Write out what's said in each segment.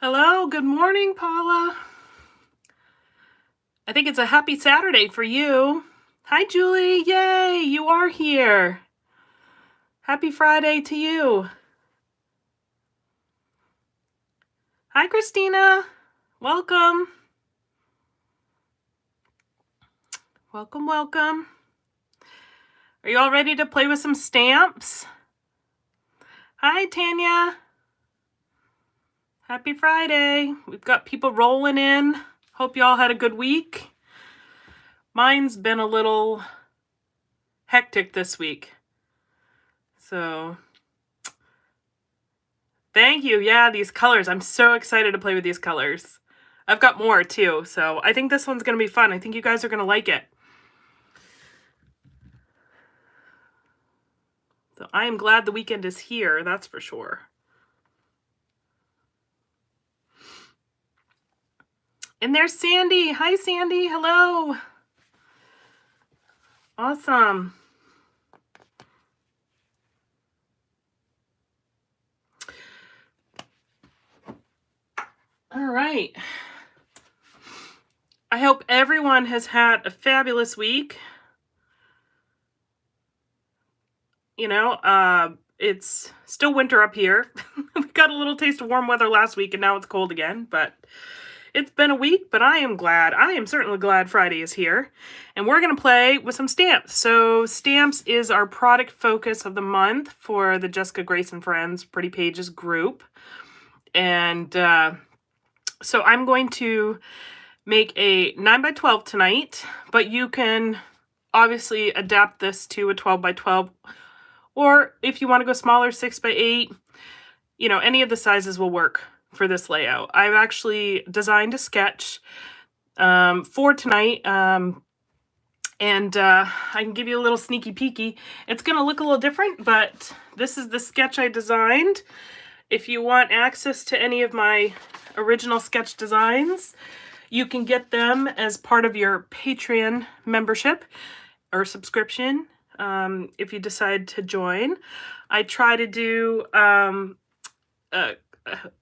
Hello, good morning, Paula. I think it's a happy Saturday for you. Hi, Julie. Yay, you are here. Happy Friday to you. Hi, Christina. Welcome. Welcome, welcome. Are you all ready to play with some stamps? Hi, Tanya. Happy Friday. We've got people rolling in. Hope you all had a good week. Mine's been a little hectic this week. So, thank you. Yeah, these colors. I'm so excited to play with these colors. I've got more too, so I think this one's going to be fun. I think you guys are going to like it. So I am glad the weekend is here, that's for sure. And there's Sandy. Hi, Sandy. Hello. Awesome. All right. I hope everyone has had a fabulous week. You know, it's still winter up here. We got a little taste of warm weather last week and now it's cold again, but it's been a week, but I am glad. I am certainly glad Friday is here. And we're going to play with some stamps. So stamps is our product focus of the month for the Jessica Grace and Friends Pretty Pages group. And so I'm going to make a 9x12 tonight, but you can obviously adapt this to a 12x12. Or if you want to go smaller, 6x8, you know, any of the sizes will work for this layout. I've actually designed a sketch for tonight, and I can give you a little sneaky peeky. It's going to look a little different, but this is the sketch I designed. If you want access to any of my original sketch designs, you can get them as part of your Patreon membership or subscription. If you decide to join. I try to do,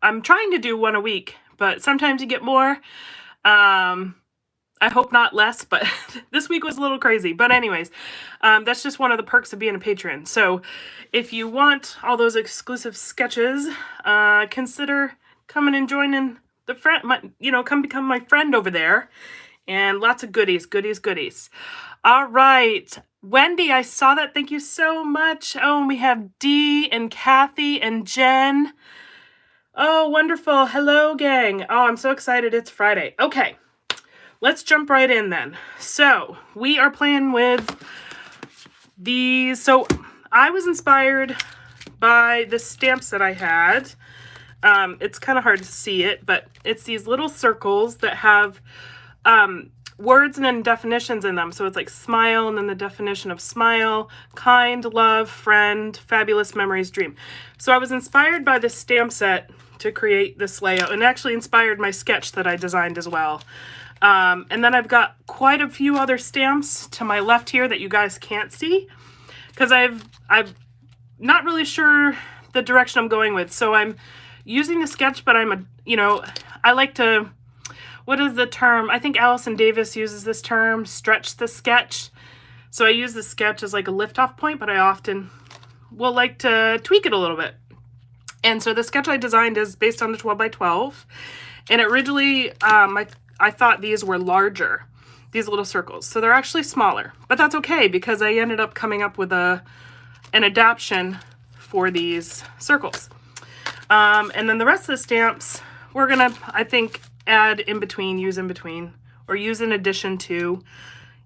I'm trying to do one a week, but sometimes you get more. I hope not less, but this week was a little crazy. But anyways, that's just one of the perks of being a patron. So if you want all those exclusive sketches, consider coming and joining the friend, come become my friend over there. And lots of goodies. All right. Wendy, I saw that. Thank you so much. Oh, and we have Dee and Kathy and Jen. Oh, wonderful. Hello, gang. Oh, I'm so excited. It's Friday. Okay, let's jump right in then. So we are playing with these. So I was inspired by the stamps that I had. It's kind of hard to see it, but it's these little circles that have words and then definitions in them. So it's like smile and then the definition of smile, kind, love, friend, fabulous memories, dream. So I was inspired by this stamp set to create this layout, and actually inspired my sketch that I designed as well. And then I've got quite a few other stamps to my left here that you guys can't see because I'm not really sure the direction I'm going with. So I'm using the sketch, but I like to, what is the term? I think Allison Davis uses this term, stretch the sketch. So I use the sketch as like a lift-off point, but I often will like to tweak it a little bit. And so the sketch I designed is based on the 12x12. And originally, I thought these were larger, these little circles. So they're actually smaller, but that's okay because I ended up coming up with an adaptation for these circles. And then the rest of the stamps, we're gonna, I think, add in between, use in between, or use in addition to.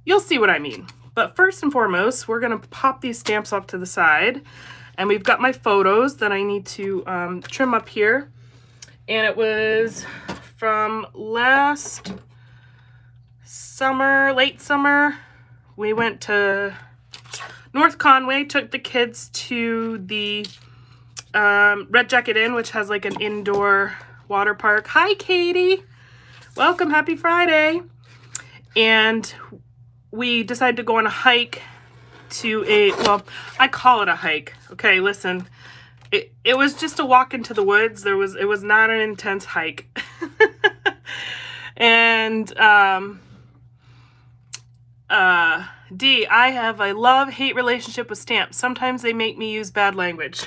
You'll see what I mean. But first and foremost, we're gonna pop these stamps off to the side. And we've got my photos that I need to trim up here. And it was from last summer, late summer. We went to North Conway, took the kids to the Red Jacket Inn, which has like an indoor water park. Hi, Katie. Welcome. Happy Friday. And we decided to go on a hike to well, I call it a hike. Okay, listen. it was just a walk into the woods. It was not an intense hike. And D, I have a love-hate relationship with stamps. Sometimes they make me use bad language.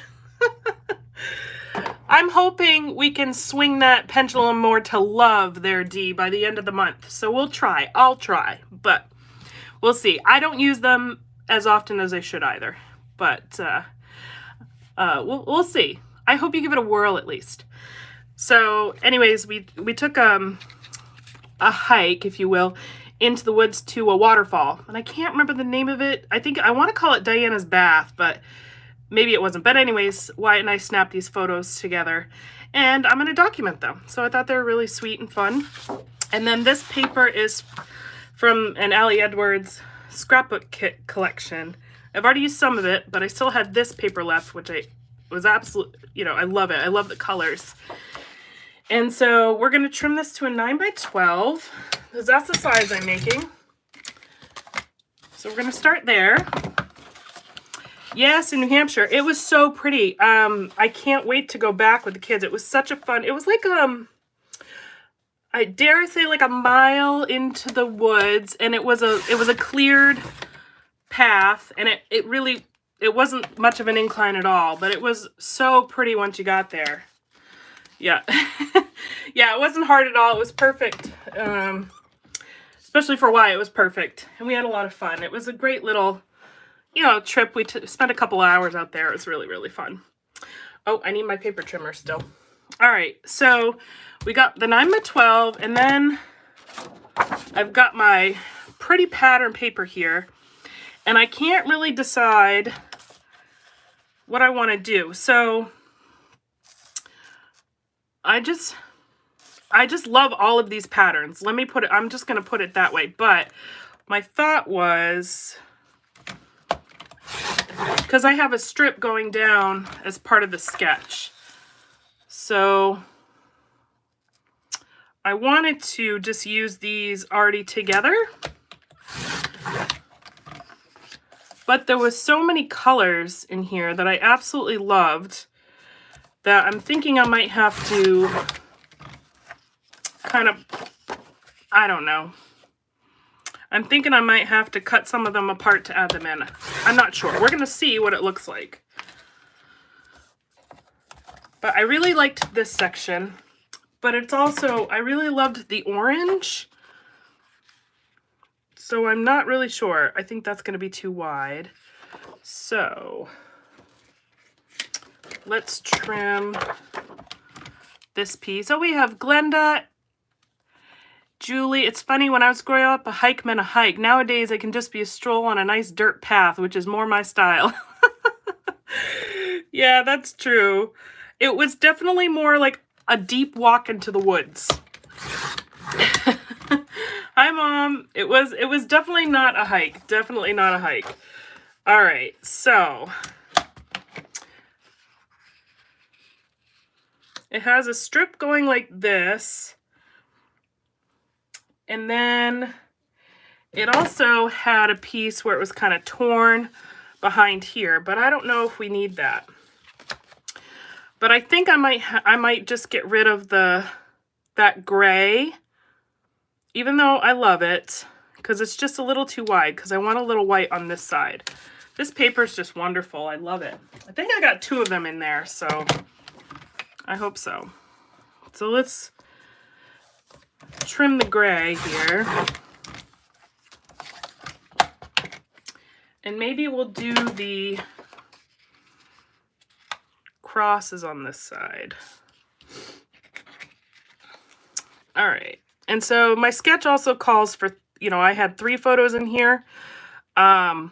I'm hoping we can swing that pendulum more to love there, D, by the end of the month. So we'll try. I'll try, but we'll see. I don't use them as often as I should either, but we'll see. I hope you give it a whirl at least. So anyways, we took a hike, if you will, into the woods to a waterfall. And I can't remember the name of it. I want to call it Diana's Bath, but maybe it wasn't. But anyways, Wyatt and I snapped these photos together, and I'm going to document them. So I thought they were really sweet and fun. And then this paper is from an Allie Edwards scrapbook kit collection. I've already used some of it, but I still had this paper left, which was absolute, I love it. I love the colors. And so we're going to trim this to a 9x12, because that's the size I'm making. So we're going to start there. Yes, in New Hampshire. It was so pretty. I can't wait to go back with the kids. It was such a fun, it was like, I dare say like a mile into the woods, and it was a cleared path, and it wasn't much of an incline at all, but it was so pretty once you got there. Yeah. Yeah, it wasn't hard at all. It was perfect. Especially for Wyatt, it was perfect. And we had a lot of fun. It was a great little, trip. We spent a couple hours out there. It was really, really fun. Oh, I need my paper trimmer still. All right, so we got the 9x12, and then I've got my pretty pattern paper here, and I can't really decide what I want to do. So I just love all of these patterns. I'm just going to put it that way. But my thought was, because I have a strip going down as part of the sketch, so I wanted to just use these already together. But there was so many colors in here that I absolutely loved that I'm thinking I might have to kind of, I don't know. I'm thinking I might have to cut some of them apart to add them in. I'm not sure. We're going to see what it looks like. But I really liked this section. But it's also, I really loved the orange. So I'm not really sure. I think that's going to be too wide. So let's trim this piece. Oh, we have Glenda, Julie. It's funny, when I was growing up, a hike meant a hike. Nowadays, it can just be a stroll on a nice dirt path, which is more my style. Yeah, that's true. It was definitely more like a deep walk into the woods. Hi, Mom. It was definitely not a hike. Definitely not a hike. All right, so it has a strip going like this. And then it also had a piece where it was kind of torn behind here, but I don't know if we need that. But I think I might just get rid of that gray, even though I love it, because it's just a little too wide, because I want a little white on this side. This paper is just wonderful. I love it. I think I got 2 of them in there, so I hope so. So let's trim the gray here. And maybe we'll do the crosses on this side. All right. And so my sketch also calls for, I had 3 photos in here. I'm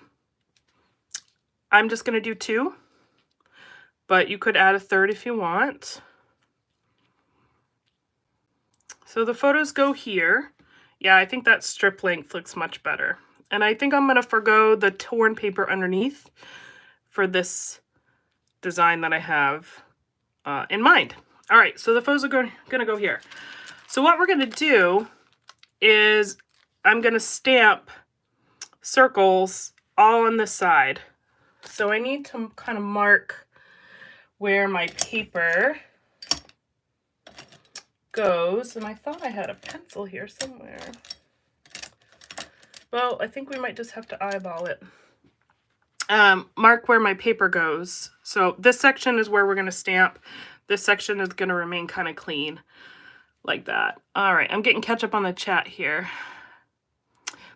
just going to do 2, but you could add a 3rd if you want. So the photos go here. Yeah, I think that strip length looks much better. And I think I'm going to forgo the torn paper underneath for this design that I have in mind. All right, so the photos are going to go here. So what we're going to do is I'm going to stamp circles all on this side. So I need to kind of mark where my paper goes. And I thought I had a pencil here somewhere. Well, I think we might just have to eyeball it. Mark where my paper goes. So this section is where we're going to stamp. This section is going to remain kind of clean like that. All right, I'm getting catch up on the chat here.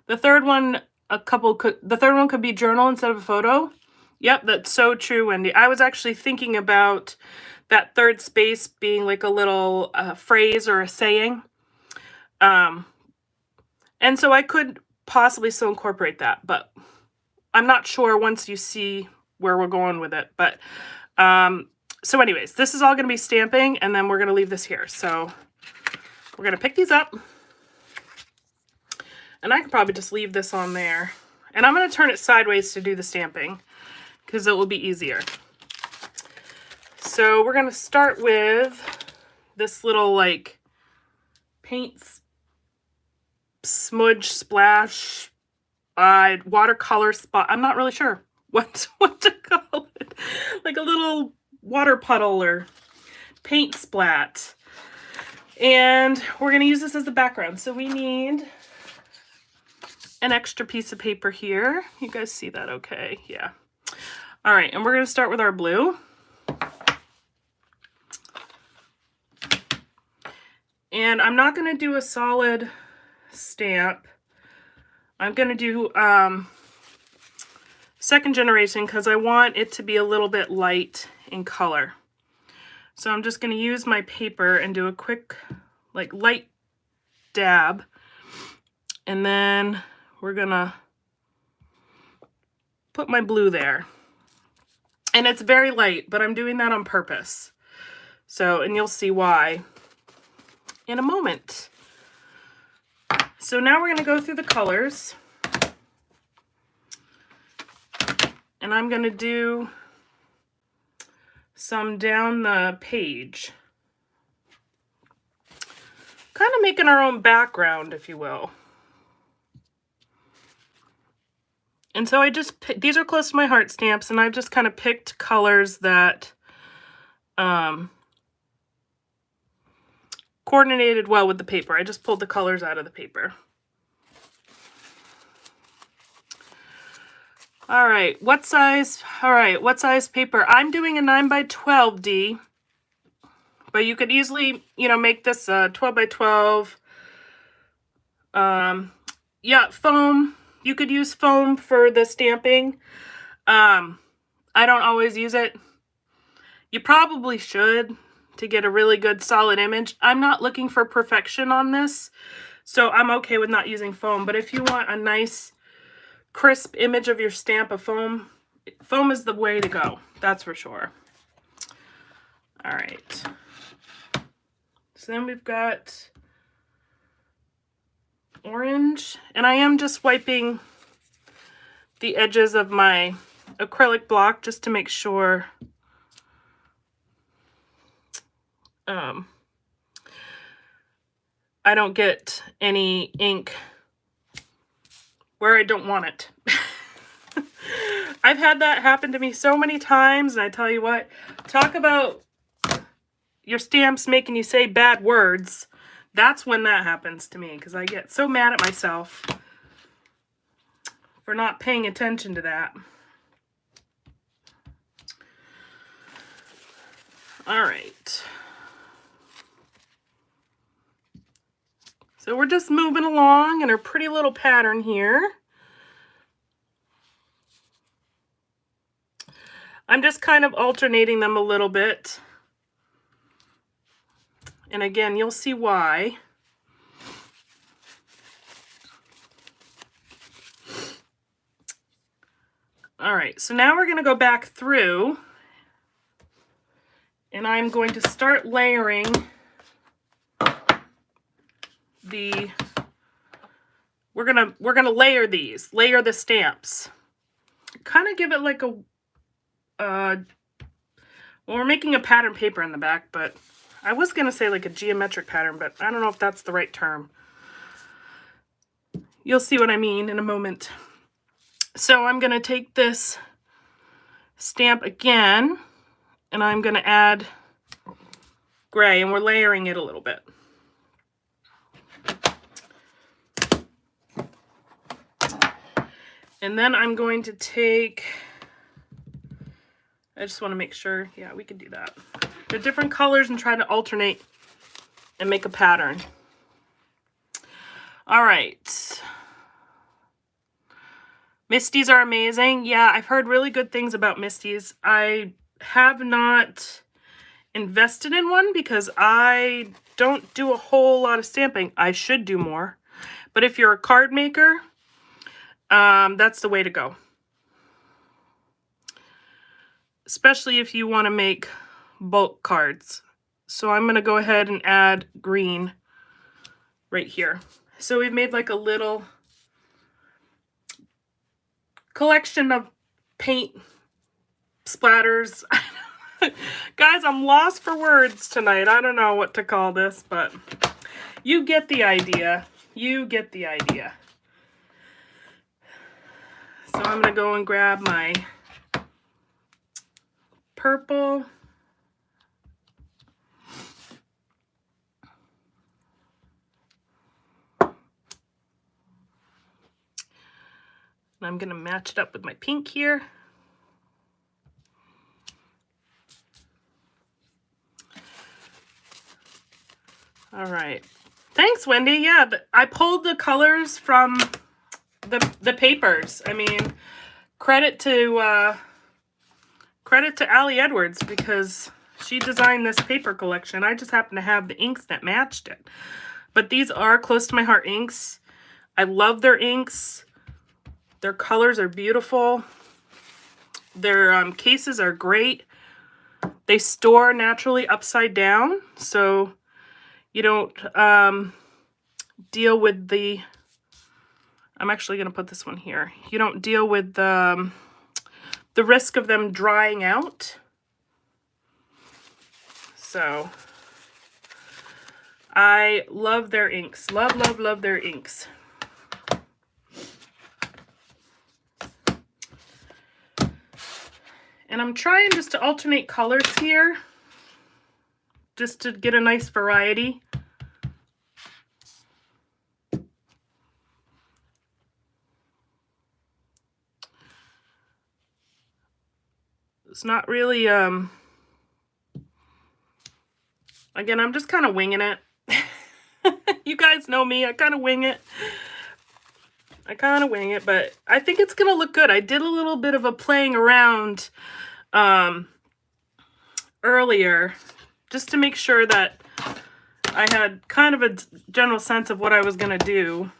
The third one, the third one could be journal instead of a photo. Yep, that's so true, Wendy. I was actually thinking about that third space being like a little phrase or a saying. And so I could possibly still incorporate that, but I'm not sure once you see where we're going with it. But so anyways, this is all going to be stamping, and then we're going to leave this here. So we're going to pick these up. And I could probably just leave this on there. And I'm going to turn it sideways to do the stamping because it will be easier. So we're going to start with this little like paint smudge splash watercolor spot. I'm not really sure what to call it. Like a little water puddle or paint splat. And we're going to use this as the background. So we need an extra piece of paper here. You guys see that okay? Yeah. All right, and we're going to start with our blue. And I'm not going to do a solid stamp. I'm going to do second generation because I want it to be a little bit light in color. So I'm just going to use my paper and do a quick, like, light dab. And then we're going to put my blue there. And it's very light, but I'm doing that on purpose. So, and you'll see why in a moment. So now we're going to go through the colors. And I'm going to do some down the page. Kind of making our own background, if you will. And so I just, these are close to my heart stamps, and I've just kind of picked colors that coordinated well with the paper. I just pulled the colors out of the paper. All right, what size paper? I'm doing a 9x12D, but you could easily, make this a 12x12. Yeah, foam. You could use foam for the stamping. I don't always use it. You probably should to get a really good solid image. I'm not looking for perfection on this, so I'm okay with not using foam. But if you want a nice, crisp image of your stamp of foam is the way to go. That's for sure. All right. So then we've got orange, and I am just wiping the edges of my acrylic block just to make sure I don't get any ink where I don't want it. I've had that happen to me so many times, and I tell you what, talk about your stamps making you say bad words. That's when that happens to me, because I get so mad at myself for not paying attention to that. All right. So we're just moving along in our pretty little pattern here. I'm just kind of alternating them a little bit. And again, you'll see why. All right, so now we're going to go back through, and I'm going to start layering we're gonna layer these, layer the stamps. Kind of give it like a well, we're making a pattern paper in the back, but I was gonna say like a geometric pattern, but I don't know if that's the right term. You'll see what I mean in a moment. So I'm gonna take this stamp again, and I'm going to add gray, and we're layering it a little bit. And then I'm going to take, I just want to make sure, yeah, we can do that. The different colors and try to alternate and make a pattern. All right. Misties are amazing. Yeah, I've heard really good things about Misties. I have not invested in one because I don't do a whole lot of stamping. I should do more. But if you're a card maker, that's the way to go. Especially if you want to make bulk cards. So I'm going to go ahead and add green right here. So we've made like a little collection of paint splatters. Guys, I'm lost for words tonight. I don't know what to call this, but you get the idea. You get the idea. So I'm going to go and grab my purple. And I'm going to match it up with my pink here. All right. Thanks, Wendy. Yeah, I pulled the colors from the papers. I mean, credit to Allie Edwards because she designed this paper collection. I just happen to have the inks that matched it. But these are close to my heart inks. I love their inks. Their colors are beautiful. Their cases are great. They store naturally upside down, so you don't deal with the, I'm actually going to put this one here. You don't deal with the risk of them drying out. So I love their inks. Love, love, love their inks. And I'm trying just to alternate colors here, just to get a nice variety. It's not really, again, I'm just kind of winging it. You guys know me, I kind of wing it. But I think it's going to look good. I did a little bit of a playing around earlier, just to make sure that I had kind of a general sense of what I was going to do.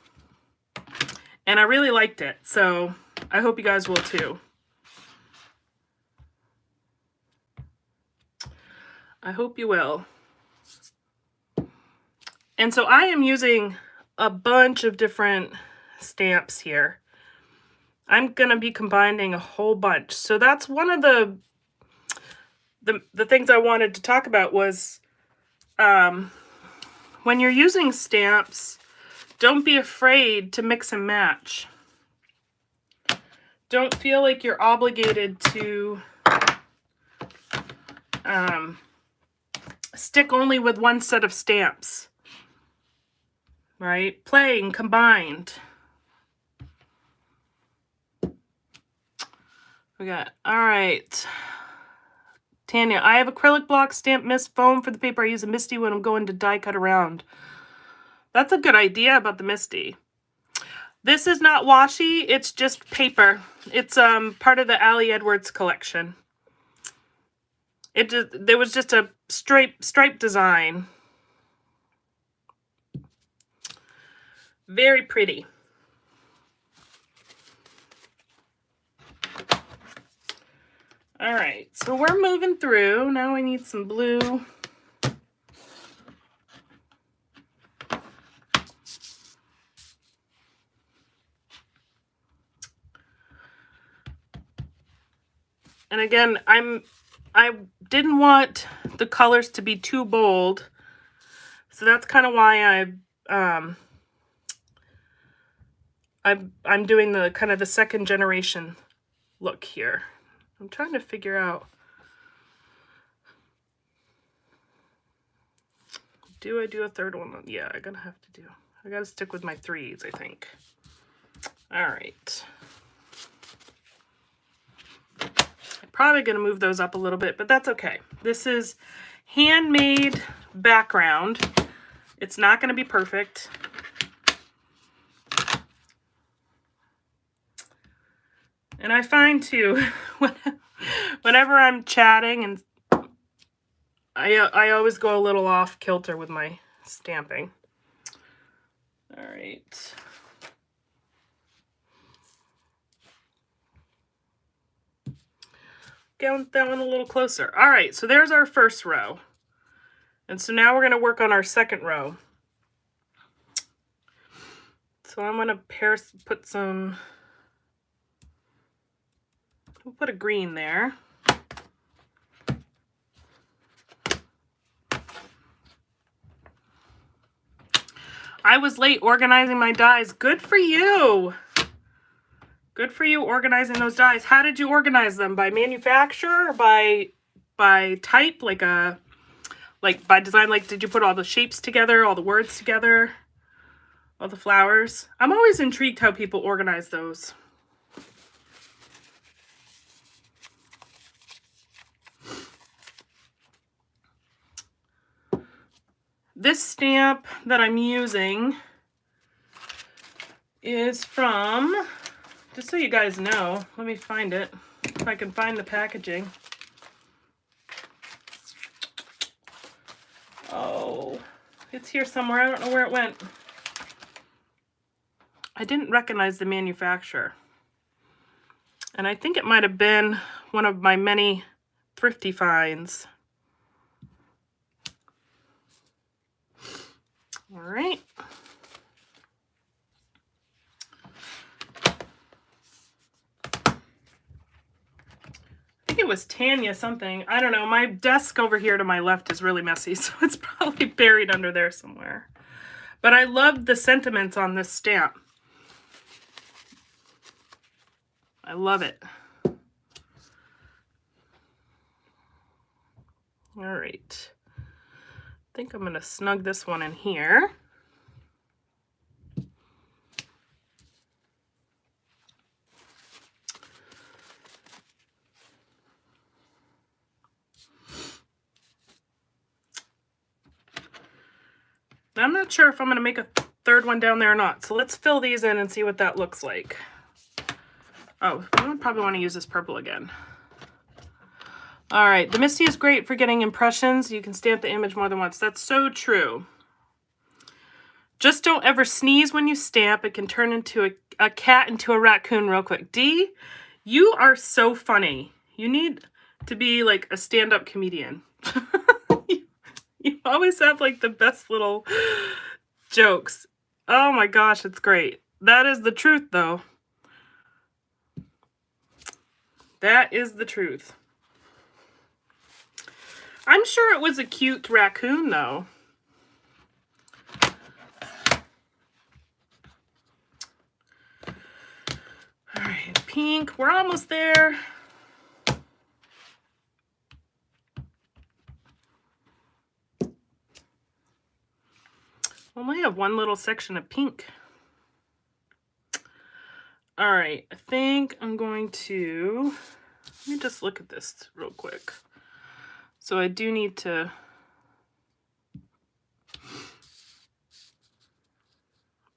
And I really liked it, so I hope you guys will too. I hope you will. And so I am using a bunch of different stamps here. I'm going to be combining a whole bunch. So that's one of the things I wanted to talk about was when you're using stamps, don't be afraid to mix and match. Don't feel like you're obligated to stick only with one set of stamps, right? Playing, combined. We got, all right. Tanya, I have acrylic block stamp mist foam for the paper. I use a Misty when I'm going to die cut around. That's a good idea about the Misty. This is not washi, it's just paper. It's part of the Allie Edwards collection. There was just a stripe design. Very pretty. All right, so we're moving through. Now I need some blue. And again, I didn't want the colors to be too bold, so that's kind of why I'm doing the kind of the second generation look here. I'm trying to figure out Do I do a third one? Yeah, I gotta stick with my 3s, I think. All right. I'm probably gonna move those up a little bit, but that's okay. This is handmade background. It's not gonna be perfect. And I find too, whenever I'm chatting, and I always go a little off kilter with my stamping. All right. Get that one a little closer. All right, so there's our first row. And so now we're going to work on our second row. So I'm going to we'll put a green there. I was late organizing my dies. Good for you. Good for you organizing those dies. How did you organize them? By manufacturer or by type? Like by design? Like, did you put all the shapes together, all the words together, all the flowers? I'm always intrigued how people organize those. This stamp that I'm using is from, just so you guys know, let me find it, if I can find the packaging. Oh, it's here somewhere. I don't know where it went. I didn't recognize the manufacturer. And I think it might have been one of my many thrifty finds. All right. I think it was Tanya something. I don't know. My desk over here to my left is really messy, so it's probably buried under there somewhere. But I love the sentiments on this stamp. I love it. All right. I think I'm going to snug this one in here. I'm not sure if I'm going to make a third one down there or not. So let's fill these in and see what that looks like. Oh, I would probably want to use this purple again. All right, the Misty is great for getting impressions. You can stamp the image more than once. That's so true. Just don't ever sneeze when you stamp. It can turn into a cat into a raccoon real quick. Dee, you are so funny. You need to be like a stand-up comedian. You always have like the best little jokes. Oh my gosh, it's great. That is the truth though. That is the truth. I'm sure it was a cute raccoon though. All right, pink, we're almost there. Only have one little section of pink. All right, I think I'm going to, let me just look at this real quick. So I do need to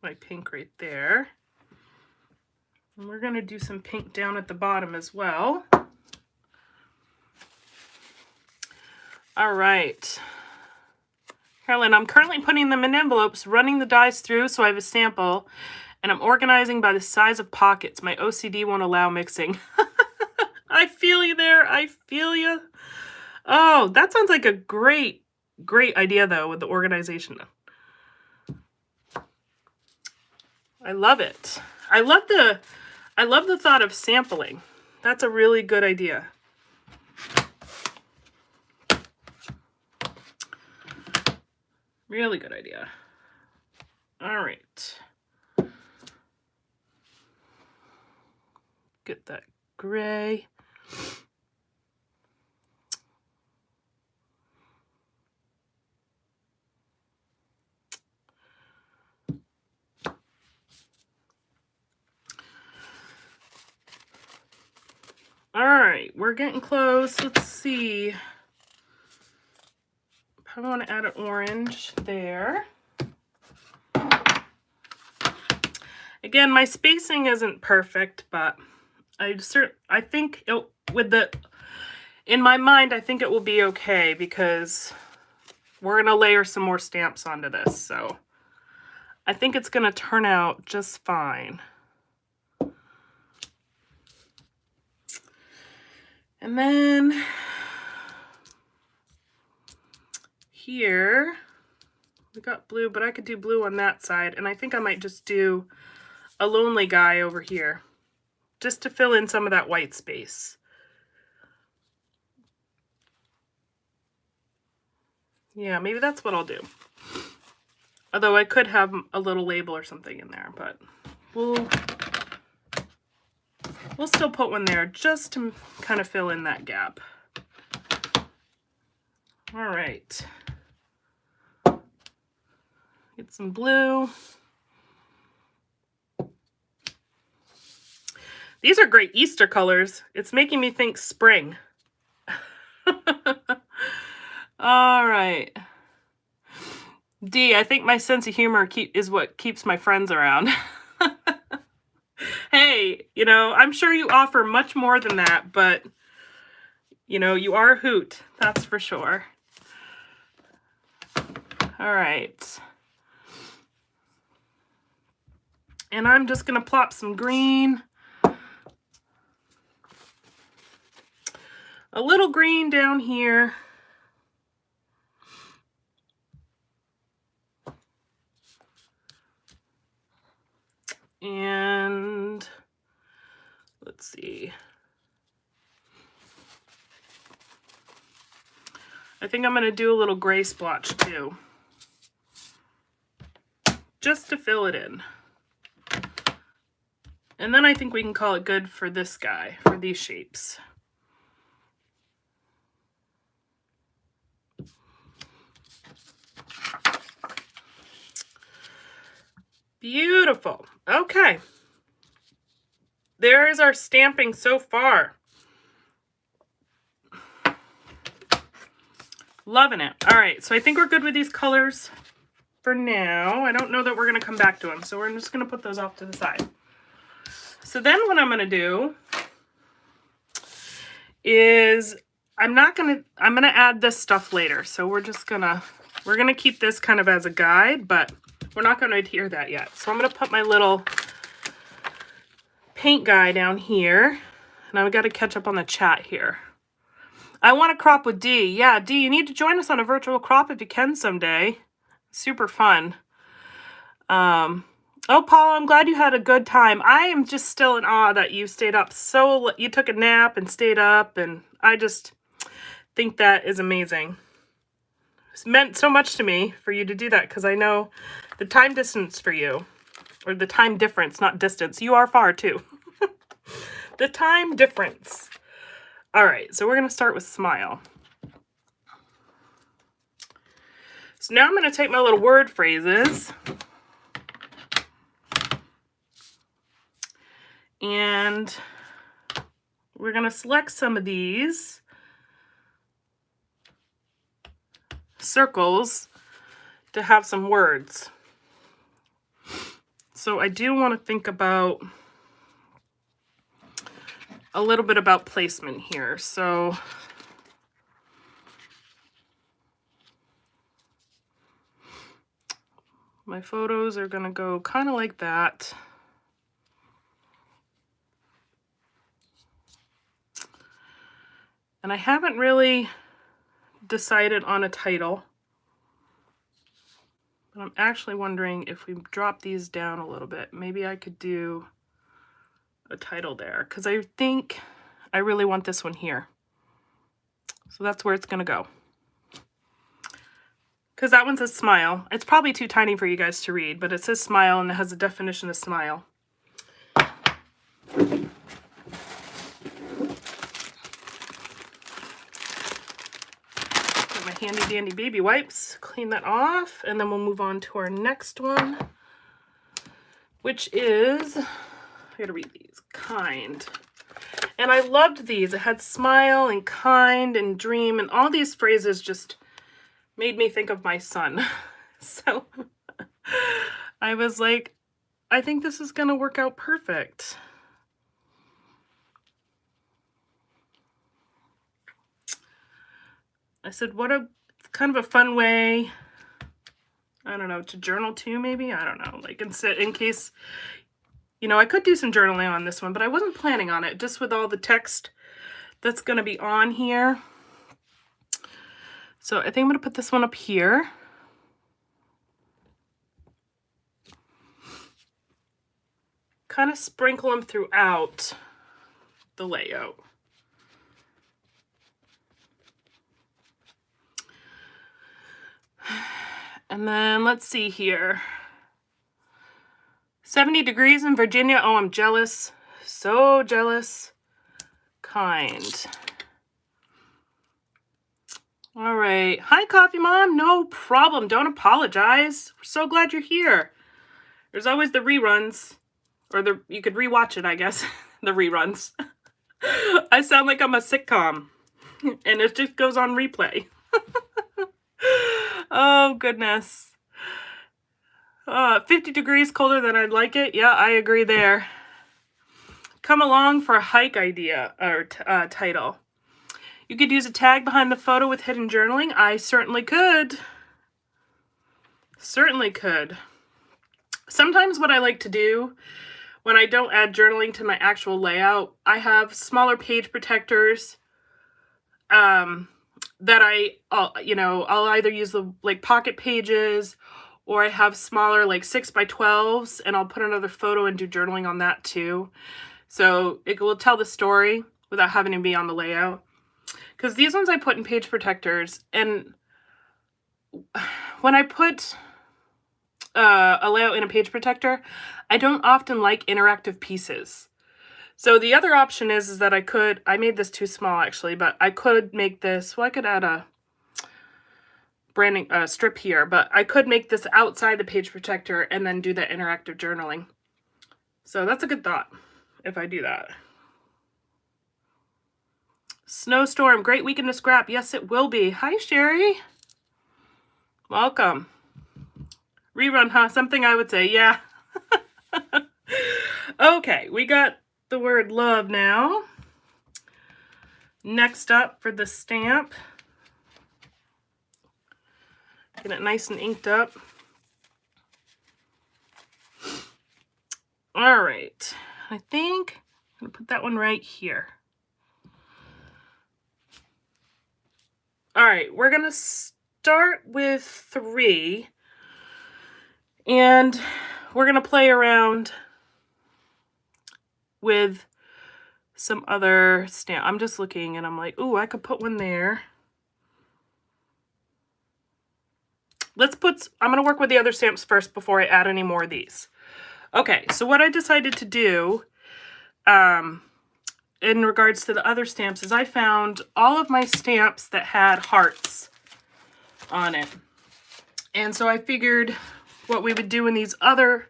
my pink right there. And we're going to do some pink down at the bottom as well. All right. Carolyn, I'm currently putting them in envelopes, running the dies through so I have a sample, and I'm organizing by the size of pockets. My OCD won't allow mixing. I feel you there. I feel you. Oh, that sounds like a great idea, though, with the organization. I love it. I love the thought of sampling. That's a really good idea. Really good idea. All right. Get that gray. All right, we're getting close. Let's see. I want to add an orange there. Again, my spacing isn't perfect, but I think in my mind, I think it will be okay because we're going to layer some more stamps onto this. So I think it's going to turn out just fine. And then here, we got blue, but I could do blue on that side. And I think I might just do a lonely guy over here, just to fill in some of that white space. Yeah, maybe that's what I'll do. Although I could have a little label or something in there, but we'll still put one there just to kind of fill in that gap. All right. Get some blue. These are great Easter colors. It's making me think spring. All right. D, I think my sense of humor is what keeps my friends around. Hey, you know, I'm sure you offer much more than that, but, you know, you are a hoot. That's for sure. All right. And I'm just going to plop some green. A little green down here. And let's see. I think I'm going to do a little gray splotch too, just to fill it in. And then I think we can call it good for this guy, for these shapes. Beautiful. Okay. There is our stamping so far. Loving it. All right, so I think we're good with these colors for now. I don't know that we're going to come back to them, so we're just going to put those off to the side. So then what I'm going to do is I'm going to add this stuff later. So we're going to keep this kind of as a guide, but we're not going to adhere that yet. So I'm going to put my little paint guy down here, and I've got to catch up on the chat here. I want to crop with D. Yeah, D, you need to join us on a virtual crop if you can someday. Super fun. Oh, Paul, I'm glad you had a good time. I am just still in awe that you stayed up you took a nap and stayed up, and I just think that is amazing. It's meant so much to me for you to do that because I know the time distance for you, or the time difference, not distance. You are far too. The time difference. All right, so we're going to start with smile. So now I'm going to take my little word phrases and we're going to select some of these circles to have some words. So I do want to think about a little bit about placement here. So my photos are going to go kind of like that. And I haven't really decided on a title. But I'm actually wondering if we drop these down a little bit, maybe I could do a title there, because I think I really want this one here. So that's where it's going to go. Because that one says smile. It's probably too tiny for you guys to read, but it says smile and it has a definition of smile. Get my handy dandy baby wipes, clean that off, and then we'll move on to our next one, which is, I gotta read these, kind. And I loved these. It had smile and kind and dream, and all these phrases just made me think of my son. So I was like, I think this is going to work out perfect. I said, what a kind of a fun way, I don't know, to journal too, maybe? I don't know, like in case, you know, I could do some journaling on this one, but I wasn't planning on it, just with all the text that's going to be on here. So I think I'm going to put this one up here. Kind of sprinkle them throughout the layout. And then let's see here. 70 degrees in Virginia. Oh, I'm jealous. So jealous. Kind. All right. Hi, Coffee Mom. No problem. Don't apologize. We're so glad you're here. There's always the reruns. Or you could rewatch it, I guess. The reruns. I sound like I'm a sitcom. And it just goes on replay. Oh, goodness. 50 degrees colder than I'd like it. Yeah, I agree there. Come along for a hike idea or title. You could use a tag behind the photo with hidden journaling. I certainly could. Certainly could. Sometimes what I like to do when I don't add journaling to my actual layout, I have smaller page protectors that I'll either use the like pocket pages, or I have smaller like 6x12s, and I'll put another photo and do journaling on that too. So it will tell the story without having to be on the layout. Because these ones I put in page protectors, and when I put a layout in a page protector, I don't often like interactive pieces. So the other option is that I made this too small actually, but I could make this, well, I could add a branding strip here, but I could make this outside the page protector and then do that interactive journaling. So that's a good thought if I do that. Snowstorm, great weekend to scrap. Yes, it will be. Hi, Sherry. Welcome. Rerun, huh? Something I would say, yeah. Okay, we got the word love now. Next up for the stamp. Get it nice and inked up. All right, I think I'm gonna put that one right here. All right, we're gonna start with 3, and we're gonna play around with some other stamp. I'm just looking and I'm like, ooh, I could put one there. I'm gonna work with the other stamps first before I add any more of these. Okay, so what I decided to do in regards to the other stamps is I found all of my stamps that had hearts on it. And so I figured what we would do in these other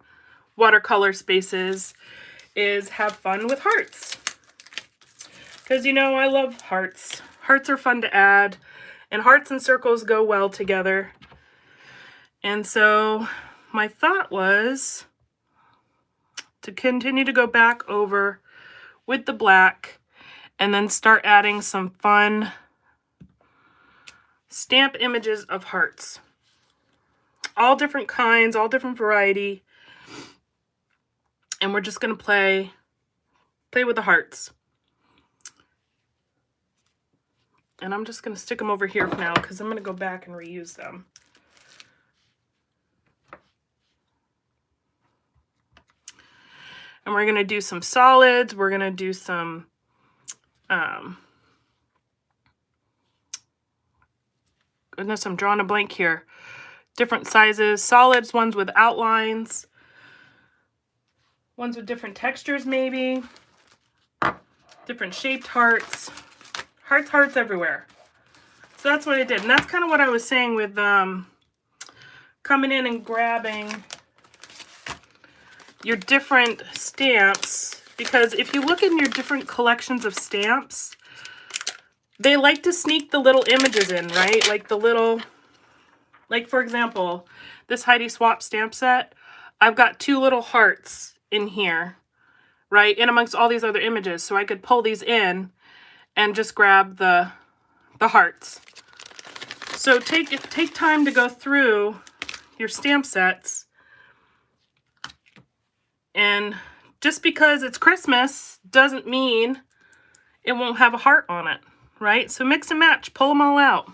watercolor spaces is have fun with hearts. Because, you know, I love hearts. Hearts are fun to add, and hearts and circles go well together. And so my thought was to continue to go back over with the black and then start adding some fun stamp images of hearts. All different kinds, all different variety. And we're just going to play with the hearts. And I'm just going to stick them over here for now because I'm going to go back and reuse them. And we're going to do some solids. We're going to do some goodness, I'm drawing a blank here. Different sizes, solids, ones with outlines, ones with different textures maybe, different shaped hearts. Hearts everywhere. So that's what I did. And that's kind of what I was saying with coming in and grabbing your different stamps because if you look in your different collections of stamps, they like to sneak the little images in, right? Like the little, like for example, this Heidi Swapp stamp set, I've got 2 little hearts in here, right? In amongst all these other images. So I could pull these in and just grab the hearts. So take time to go through your stamp sets, and just because it's Christmas doesn't mean it won't have a heart on it, right? So mix and match, pull them all out.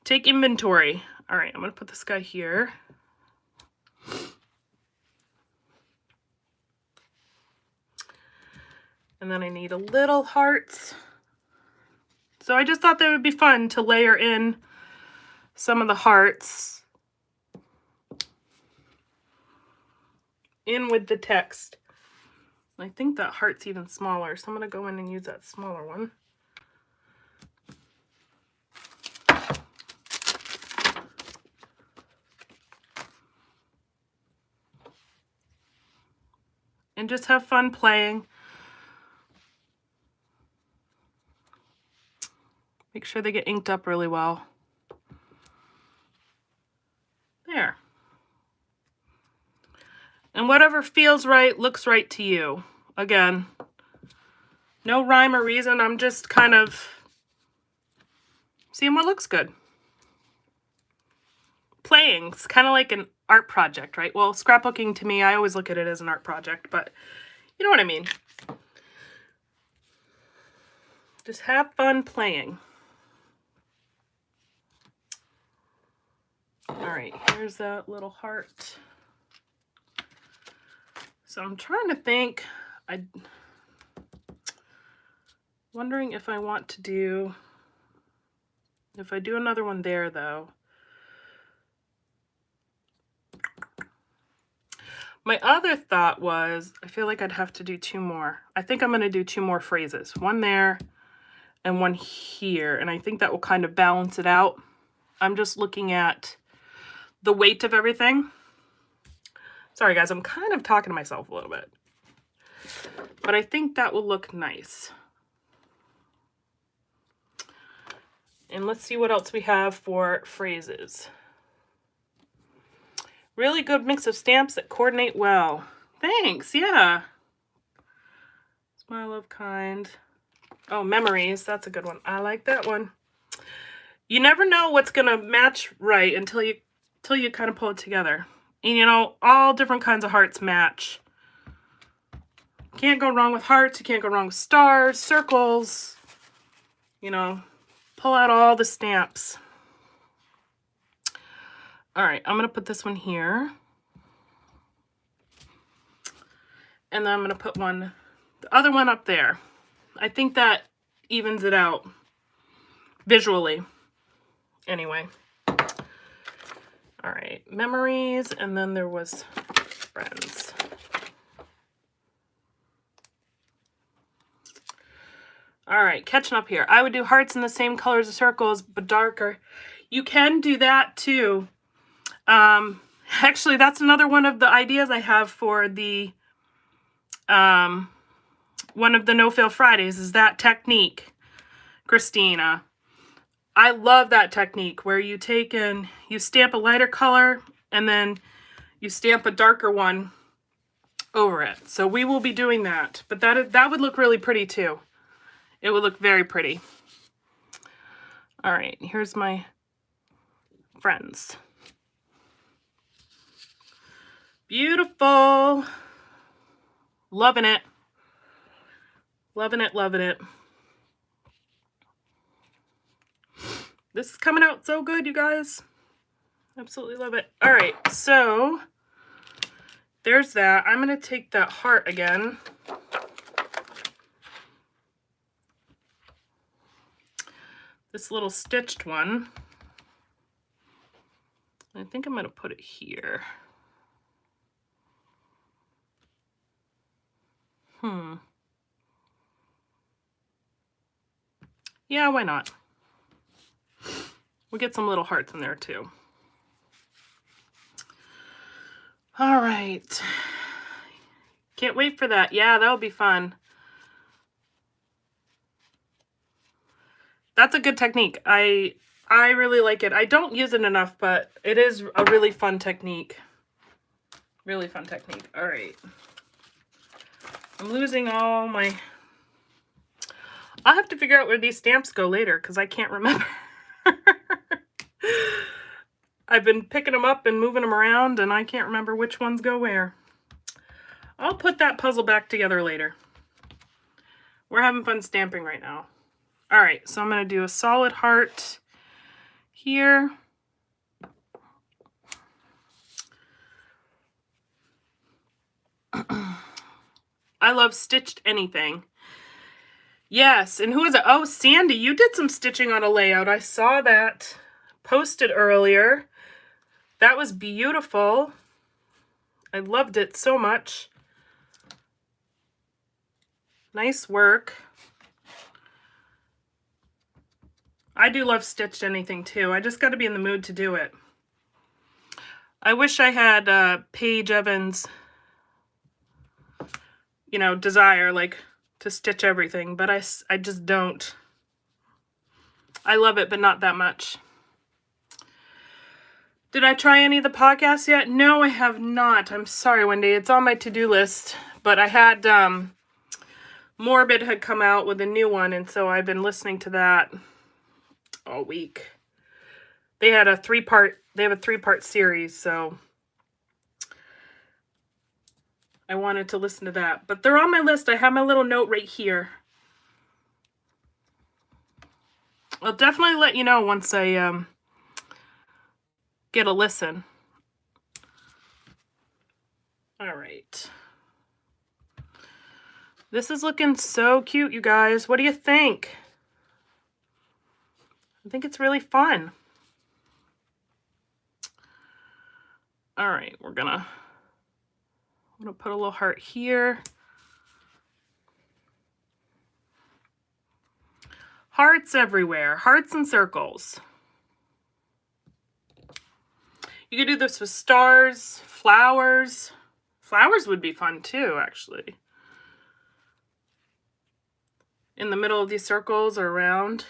Take inventory. All right, I'm gonna put this guy here. And then I need a little hearts. So I just thought that would be fun to layer in some of the hearts in with the text. I think that heart's even smaller, so I'm going to go in and use that smaller one. And just have fun playing. Make sure they get inked up really well. There. And whatever feels right, looks right to you. Again, no rhyme or reason. I'm just kind of seeing what looks good. Playing. It's kind of like an art project, right? Well, scrapbooking to me, I always look at it as an art project, but you know what I mean. Just have fun playing. All right, here's that little heart. So I'm trying to think, I'm wondering if I want to do, if I do another one there though. My other thought was, I feel like I'd have to do 2 more. I think I'm gonna do 2 more phrases, one there and one here. And I think that will kind of balance it out. I'm just looking at the weight of everything. Sorry guys, I'm kind of talking to myself a little bit. But I think that will look nice. And let's see what else we have for phrases. Really good mix of stamps that coordinate well. Thanks, yeah. Smile of kind. Oh, memories, that's a good one. I like that one. You never know what's gonna match right until you kind of pull it together. And you know, all different kinds of hearts match. Can't go wrong with hearts, you can't go wrong with stars, circles. You know, pull out all the stamps. All right, I'm gonna put this one here. And then I'm gonna put the other one up there. I think that evens it out visually. Anyway. All right, memories, and then there was friends. All right, catching up here. I would do hearts in the same colors as circles, but darker. You can do that too. Actually, that's another one of the ideas I have for the one of the No Fail Fridays is that technique, Christina. I love that technique where you take and you stamp a lighter color and then you stamp a darker one over it. So we will be doing that, but that would look really pretty too. It would look very pretty. All right, here's my friends. Beautiful. Loving it. Loving it, loving it. This is coming out so good, you guys. Absolutely love it. All right, so there's that. I'm going to take that heart again. This little stitched one. I think I'm going to put it here. Yeah, why not? We'll get some little hearts in there too. All right. Can't wait for that. Yeah, that'll be fun. That's a good technique. I really like it. I don't use it enough, but it is a really fun technique. Really fun technique. All right. I'm losing all my... I'll have to figure out where these stamps go later because I can't remember. I've been picking them up and moving them around, and I can't remember which ones go where. I'll put that puzzle back together later. We're having fun stamping right now. All right, so I'm going to do a solid heart here. I love stitched anything. Yes, and who is it? Oh, Sandy, you did some stitching on a layout. I saw that posted earlier. That was beautiful. I loved it so much. Nice work. I do love stitched anything too. I just got to be in the mood to do it. I wish I had Paige Evans, you know, desire, like, to stitch everything, but I just don't. I love it, but not that much. Did I try any of the podcasts yet? No, I have not. I'm sorry, Wendy. It's on my to-do list, but I had, Morbid had come out with a new one, and so I've been listening to that all week. They had a three-part series, so I wanted to listen to that. But they're on my list. I have my little note right here. I'll definitely let you know once I get a listen. All right. This is looking so cute, you guys. What do you think? I think it's really fun. All right, I'm gonna put a little heart here. Hearts everywhere, hearts and circles. You could do this with stars, flowers. Flowers would be fun too, actually. In the middle of these circles or around.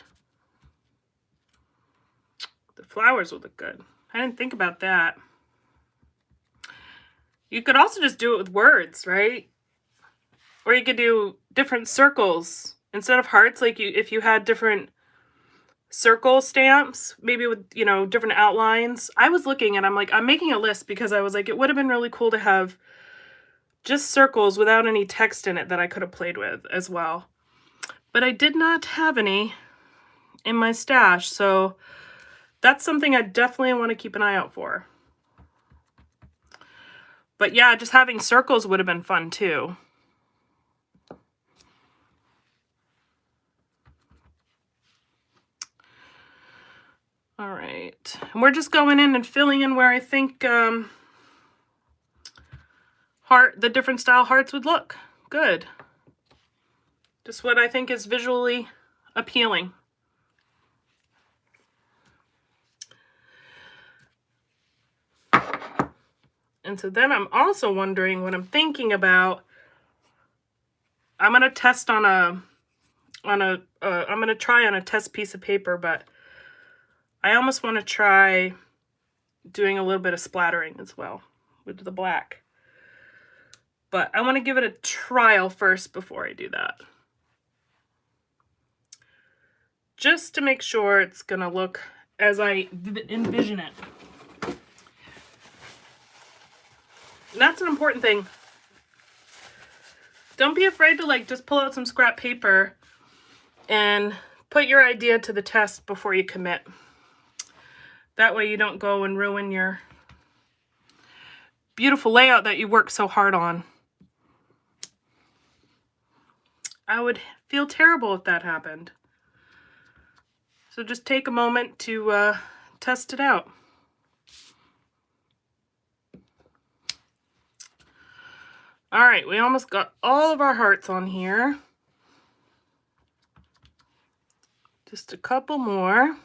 The flowers would look good. I didn't think about that. You could also just do it with words, right? Or you could do different circles. Instead of hearts, like if you had different circle stamps, maybe with, you know, different outlines. I was looking and I'm like, I'm making a list because I was like, it would have been really cool to have just circles without any text in it that I could have played with as well. But I did not have any in my stash, so that's something I definitely want to keep an eye out for. But yeah, just having circles would have been fun too. All right, and we're just going in and filling in where I think the different style hearts would look good. Just what I think is visually appealing. And so then I'm also wondering what I'm thinking about. I'm gonna test on I'm gonna try on a test piece of paper, but I almost want to try doing a little bit of splattering as well with the black. But I want to give it a trial first before I do that. Just to make sure it's going to look as I envision it. And that's an important thing. Don't be afraid to like just pull out some scrap paper and put your idea to the test before you commit. That way you don't go and ruin your beautiful layout that you worked so hard on. I would feel terrible if that happened. So just take a moment to test it out. All right, we almost got all of our hearts on here. Just a couple more.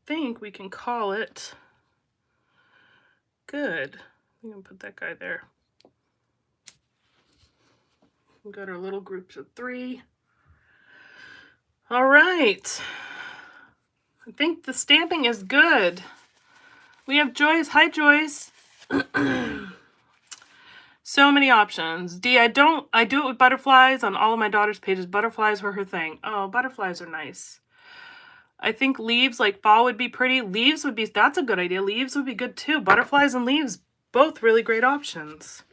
think we can call it good. I'm going to put that guy there. We've got our little groups of 3. All right. I think the stamping is good. We have Joyce. Hi, Joyce. So many options. Dee, I do it with butterflies on all of my daughter's pages. Butterflies were her thing. Oh, butterflies are nice. I think leaves, like fall would be pretty. Leaves would be, that's a good idea. Leaves would be good too. Butterflies and leaves, both really great options.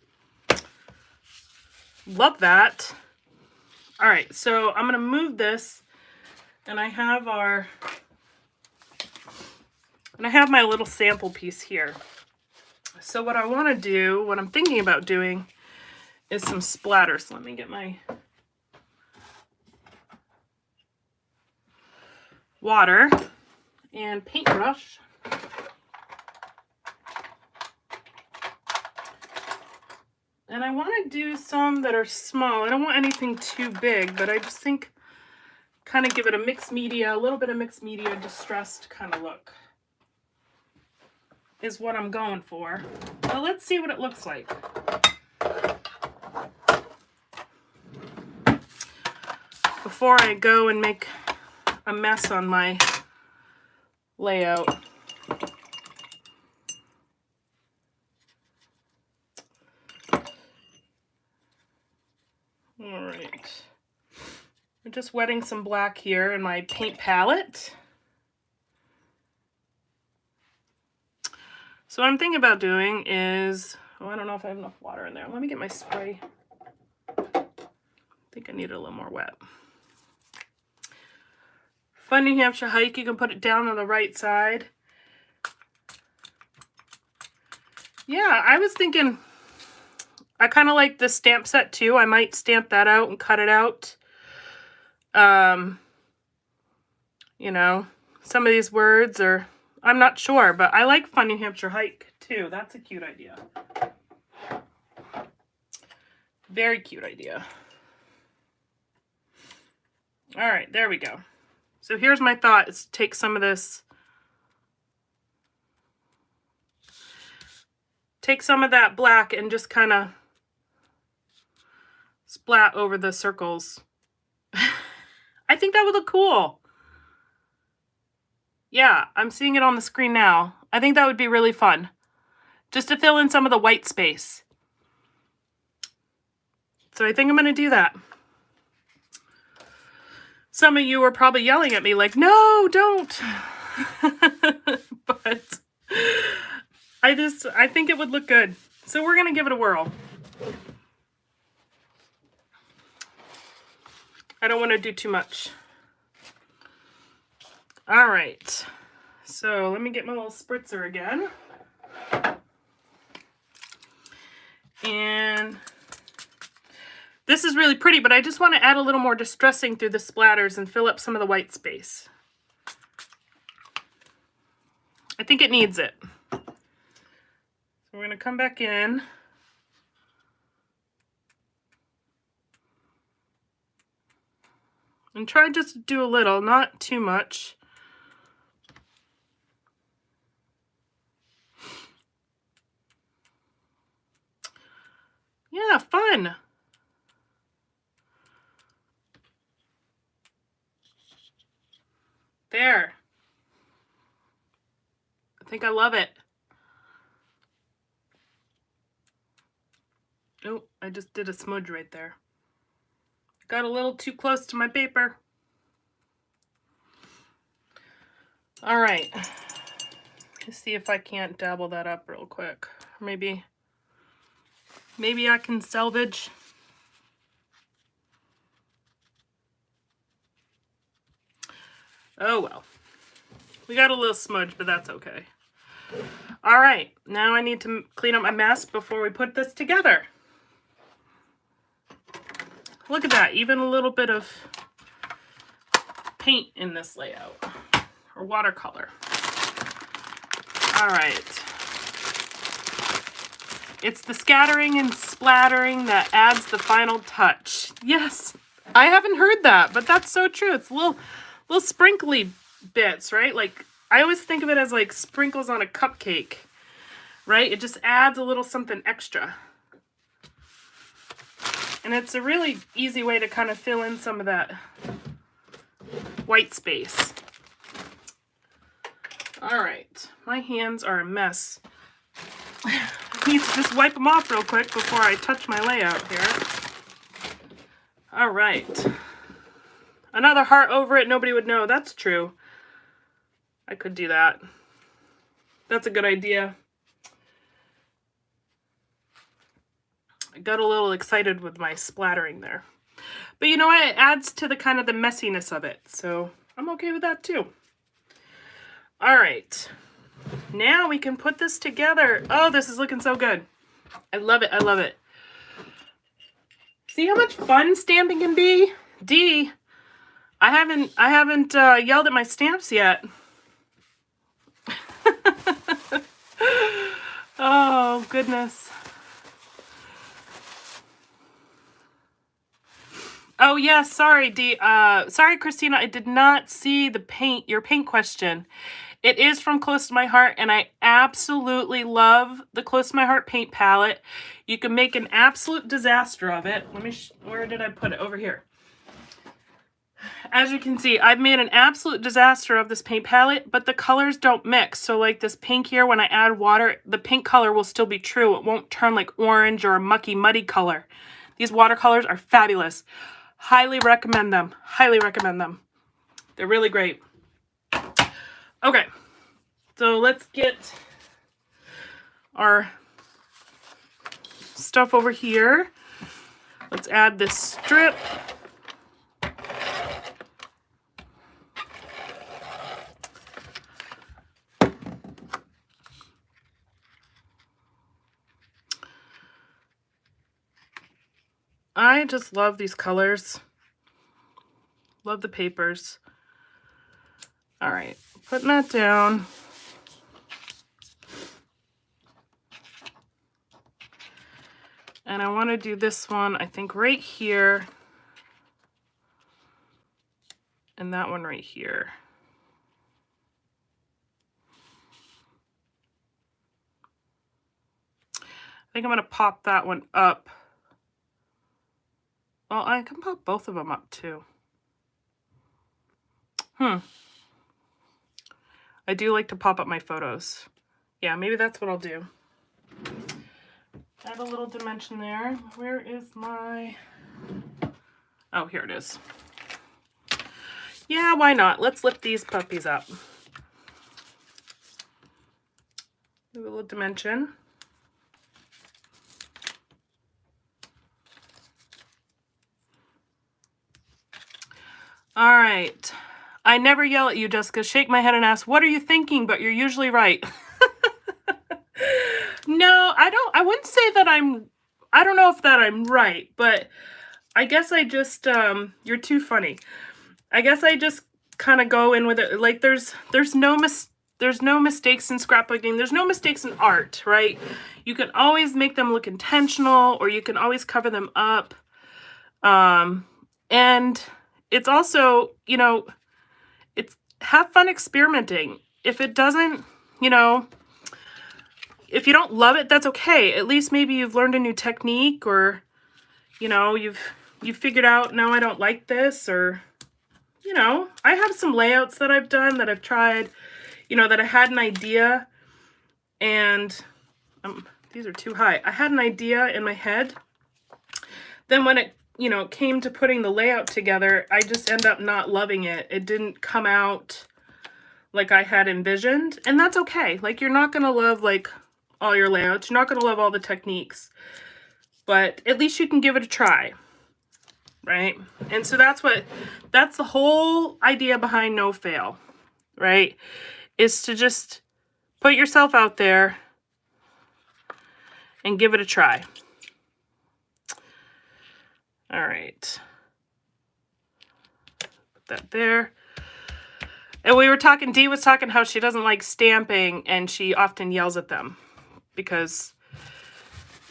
Love that. All right, so I'm gonna move this, and I have my little sample piece here. So what I want to do, what I'm thinking about doing, is some splatter. So let me get my water and paintbrush. And I want to do some that are small. I don't want anything too big, but I just think kind of give it a mixed media, a little bit of mixed media, distressed kind of look is what I'm going for. Well, let's see what it looks like. Before I go and make a mess on my layout. All right. I'm just wetting some black here in my paint palette. So what I'm thinking about doing is, oh, I don't know if I have enough water in there. Let me get my spray. I think I need it a little more wet. Fun New Hampshire hike, you can put it down on the right side. Yeah, I was thinking, I kind of like the stamp set too. I might stamp that out and cut it out. You know, some of these words are, I'm not sure, but I like Fun New Hampshire hike too. That's a cute idea. Very cute idea. All right, there we go. So here's my thought, is take some of this, take some of that black and just kind of splat over the circles. I think that would look cool. Yeah, I'm seeing it on the screen now. I think that would be really fun. Just to fill in some of the white space. So I think I'm going to do that. Some of you are probably yelling at me like, no, don't. But I think it would look good. So we're going to give it a whirl. I don't want to do too much. All right. So let me get my little spritzer again. And this is really pretty, but I just want to add a little more distressing through the splatters and fill up some of the white space. I think it needs it. So we're going to come back in. And try just to do a little, not too much. Yeah, fun. There. I think I love it. Oh, I just did a smudge right there. Got a little too close to my paper. All right. Let's see if I can't dabble that up real quick. Maybe I can salvage. Oh well. We got a little smudge, but that's okay. All right. Now I need to clean up my mess before we put this together. Look at that, even a little bit of paint in this layout, or watercolor. All right. It's the scattering and splattering that adds the final touch. Yes, I haven't heard that, but that's so true. It's little sprinkly bits, right? Like I always think of it as like sprinkles on a cupcake, right? It just adds a little something extra. And it's a really easy way to kind of fill in some of that white space. All right, my hands are a mess. I need to just wipe them off real quick before I touch my layout here. All right. Another heart over it, nobody would know. That's true. I could do that. That's a good idea. I got a little excited with my splattering there. But you know what? It adds to the kind of the messiness of it. So I'm okay with that too. All right. Now we can put this together. Oh, this is looking so good. I love it. I love it. See how much fun stamping can be? Dee, I haven't yelled at my stamps yet. Oh, goodness. Oh, yeah, sorry, Dee. Sorry, Christina, I did not see your paint question. It is from Close to My Heart, and I absolutely love the Close to My Heart paint palette. You can make an absolute disaster of it. Let me, where did I put it? Over here. As you can see, I've made an absolute disaster of this paint palette, but the colors don't mix. So like this pink here, when I add water, the pink color will still be true. It won't turn like orange or a mucky, muddy color. These watercolors are fabulous. Highly recommend them. Highly recommend them. They're really great. Okay, so let's get our stuff over here. Let's add this strip. I just love these colors. Love the papers. All right, putting that down. And I want to do this one, I think, right here. And that one right here. I think I'm going to pop that one up. Well, I can pop both of them up too. I do like to pop up my photos. Yeah, maybe that's what I'll do. Add a little dimension there. Where is my... Oh, here it is. Yeah, why not? Let's lift these puppies up. A little dimension. All right. I never yell at you, Jessica. Shake my head and ask, what are you thinking? But you're usually right. No, I wouldn't say that I don't know if that I'm right, but I guess I just, you're too funny. I guess I just kind of go in with it. Like there's no mistakes in scrapbooking. There's no mistakes in art, right? You can always make them look intentional, or you can always cover them up. And it's also, you know, it's have fun experimenting. If it doesn't, you know, if you don't love it, that's okay. At least maybe you've learned a new technique, or, you know, you've figured out, no, I don't like this, or, you know, I have some layouts that I've done that I've tried, you know, that I had an idea, and these are too high. I had an idea in my head. Then when it, you know, came to putting the layout together, I just end up not loving it. It didn't come out like I had envisioned, and that's okay. Like, you're not going to love, like, all your layouts. You're not going to love all the techniques, but at least you can give it a try, right? And so that's the whole idea behind No Fail, right? Is to just put yourself out there and give it a try. All right. Put that there. And we were talking, Dee was talking how she doesn't like stamping, and she often yells at them because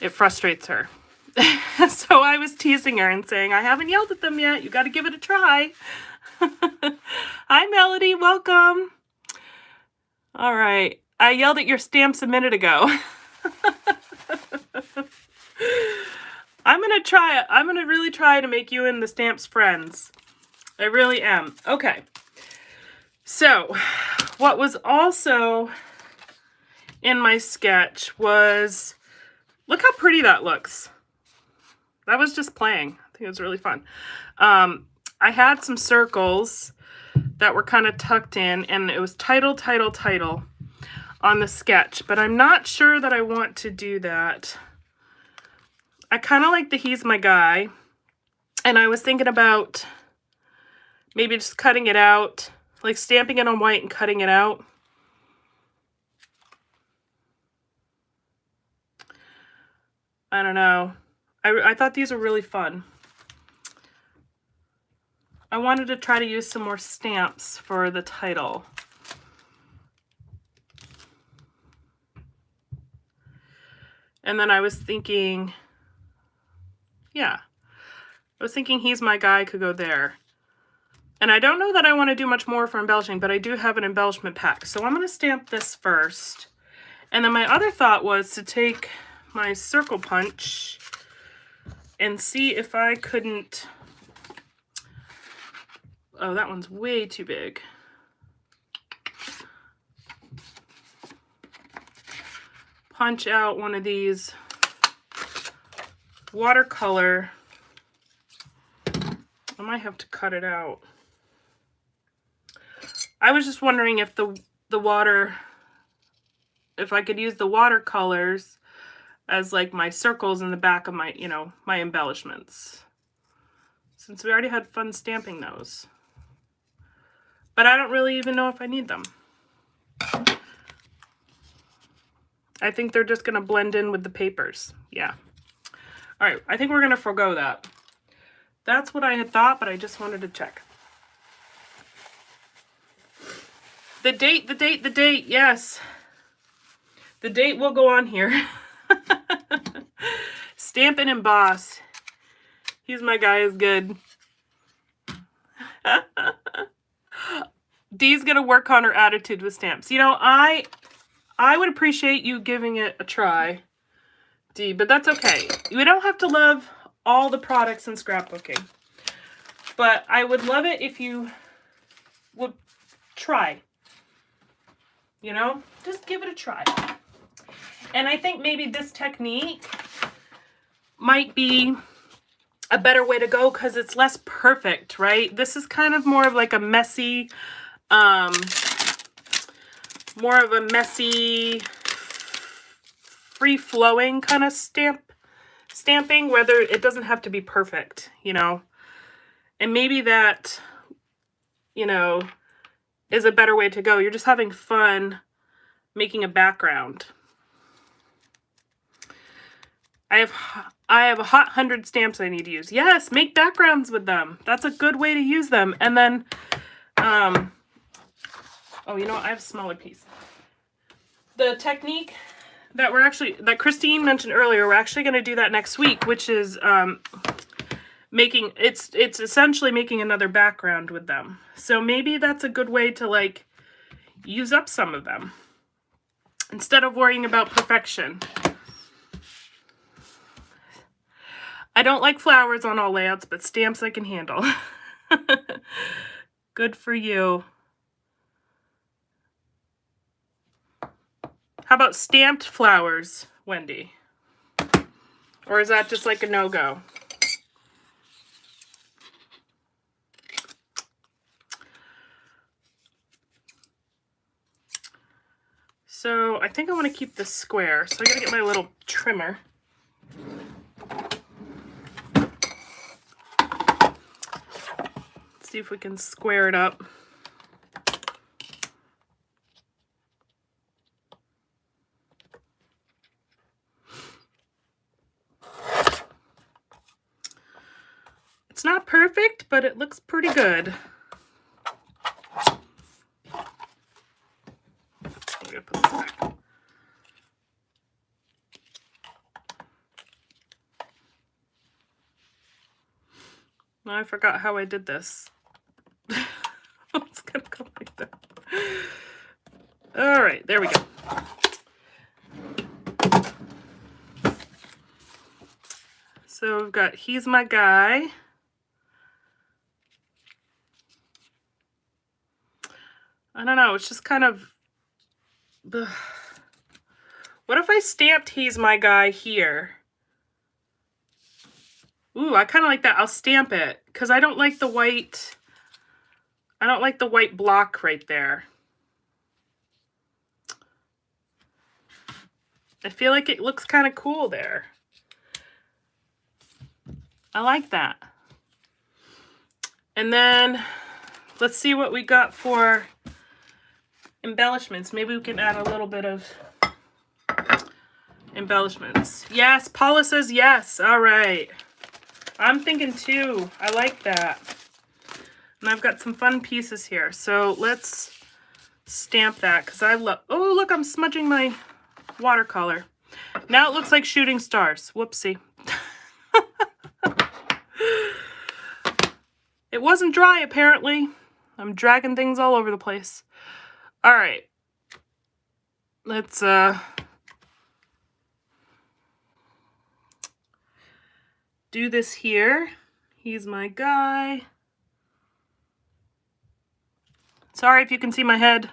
it frustrates her. So I was teasing her and saying, I haven't yelled at them yet. You got to give it a try. Hi, Melody. Welcome. All right. I yelled at your stamps a minute ago. I'm going to really try to make you and the stamps friends. I really am. Okay. So, what was also in my sketch was, look how pretty that looks. That was just playing. I think it was really fun. I had some circles that were kind of tucked in, and it was title on the sketch, but I'm not sure that I want to do that. I kind of like the He's My Guy, and I was thinking about maybe just cutting it out, like stamping it on white and cutting it out. I don't know. I thought these were really fun. I wanted to try to use some more stamps for the title. And then I was thinking, yeah, I was thinking He's My Guy could go there. And I don't know that I want to do much more for embellishing, but I do have an embellishment pack. So I'm going to stamp this first. And then my other thought was to take my circle punch and see if I couldn't, oh, that one's way too big. Punch out one of these watercolor. I might have to cut it out. I was just wondering if if I could use the watercolors as like my circles in the back of my, you know, my embellishments. Since we already had fun stamping those. But I don't really even know if I need them. I think they're just going to blend in with the papers. Yeah. All right, I think we're going to forgo that. That's what I had thought, but I just wanted to check. The date, yes. The date will go on here. Stamp and emboss. He's My Guy is good. Dee's gonna work on her attitude with stamps. You know, I would appreciate you giving it a try, Dee, but that's okay. You don't have to love all the products in scrapbooking. But I would love it if you would try. You know, just give it a try. And I think maybe this technique might be a better way to go because it's less perfect, right? This is kind of more of like a messy, free-flowing kind of stamping, whether it doesn't have to be perfect, you know? And maybe that, you know, is a better way to go. You're just having fun making a background. I have a hot 100 stamps I need to use. Yes, make backgrounds with them. That's a good way to use them. And then, oh, you know what? I have a smaller piece. The technique that that Christine mentioned earlier, we're actually going to do that next week, which is it's essentially making another background with them. So maybe that's a good way to like use up some of them instead of worrying about perfection. I don't like flowers on all layouts, but stamps I can handle. Good for you. How about stamped flowers, Wendy? Or is that just like a no-go? So I think I want to keep this square. So I gotta get my little trimmer. See if we can square it up. It's not perfect, but it looks pretty good. I'm gonna put this back. I forgot how I did this. It's gonna go like that. All right. right, there we go. So we've got He's My Guy. I don't know, it's just kind of... Ugh. What if I stamped He's My Guy here? Ooh, I kind of like that. I'll stamp it because I don't like the white. I don't like the white block right there. I feel like it looks kind of cool there. I like that. And then let's see what we got for embellishments. Maybe we can add a little bit of embellishments. Yes, Paula says yes. All right. I'm thinking too. I like that. And I've got some fun pieces here. So let's stamp that because I love... Oh, look, I'm smudging my watercolor. Now it looks like shooting stars. Whoopsie. It wasn't dry, apparently. I'm dragging things all over the place. All right. Let's do this here. He's my guy. Sorry if you can see my head.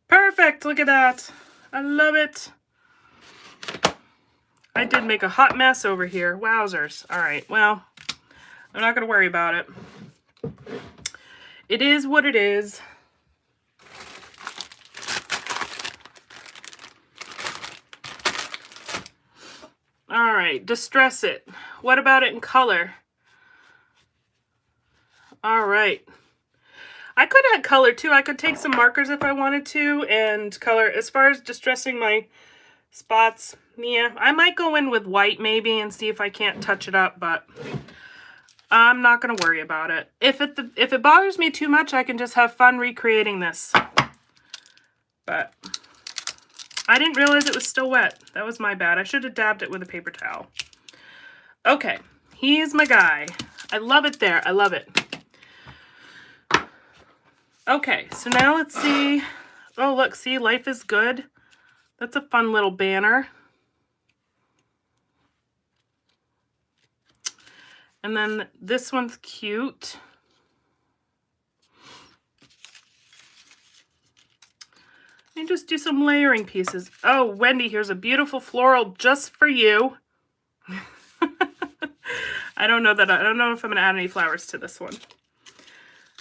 Perfect, look at that. I love it. I did make a hot mess over here. Wowzers. All right, well, I'm not going to worry about it. It is what it is. All right, distress it. What about it in color? All right. I could add color too. I could take some markers if I wanted to and color. As far as distressing my spots, yeah, I might go in with white maybe and see if I can't touch it up, but I'm not going to worry about it. If it bothers me too much, I can just have fun recreating this. But I didn't realize it was still wet. That was my bad. I should have dabbed it with a paper towel. Okay, he's my guy. I love it there. I love it. Okay, so now let's see. Oh, look, see, life is good. That's a fun little banner. And then this one's cute. And just do some layering pieces. Oh, Wendy, here's a beautiful floral just for you. I don't know if I'm gonna add any flowers to this one.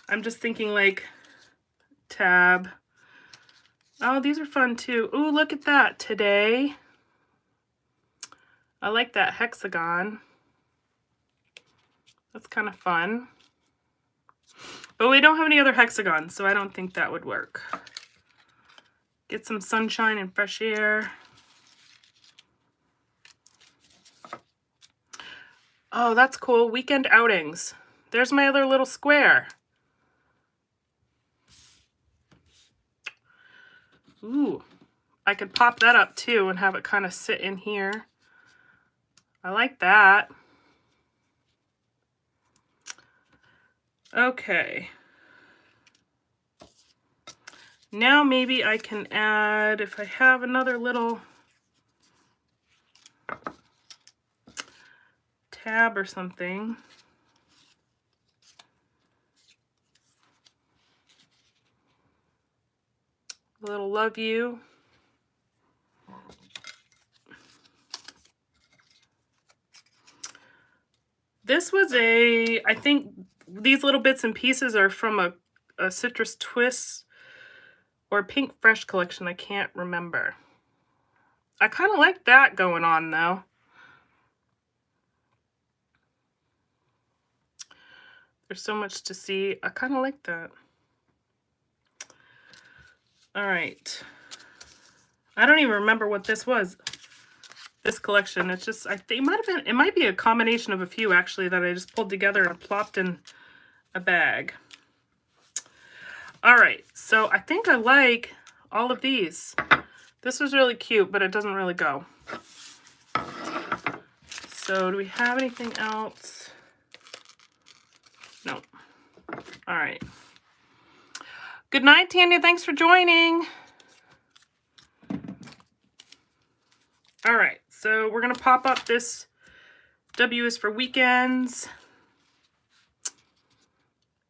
I'm just thinking like tab. Oh, these are fun too. Ooh, look at that. Today. I like that hexagon. That's kind of fun. But we don't have any other hexagons, so I don't think that would work. Get some sunshine and fresh air. Oh, that's cool. Weekend outings. There's my other little square. Ooh, I could pop that up too and have it kind of sit in here. I like that. Okay. Now maybe I can add, if I have another little tab or something. A little love you. This was I think these little bits and pieces are from a Citrus Twist or Pink Fresh collection. I can't remember. I kind of like that going on though. There's so much to see. I kind of like that. All right. I don't even remember what this was. This collection. It's just, I think it might be a combination of a few actually that I just pulled together and plopped in a bag. All right. So I think I like all of these. This was really cute, but it doesn't really go. So do we have anything else? No. All right. Good night, Tanya. Thanks for joining. All right, so we're going to pop up this W is for weekends.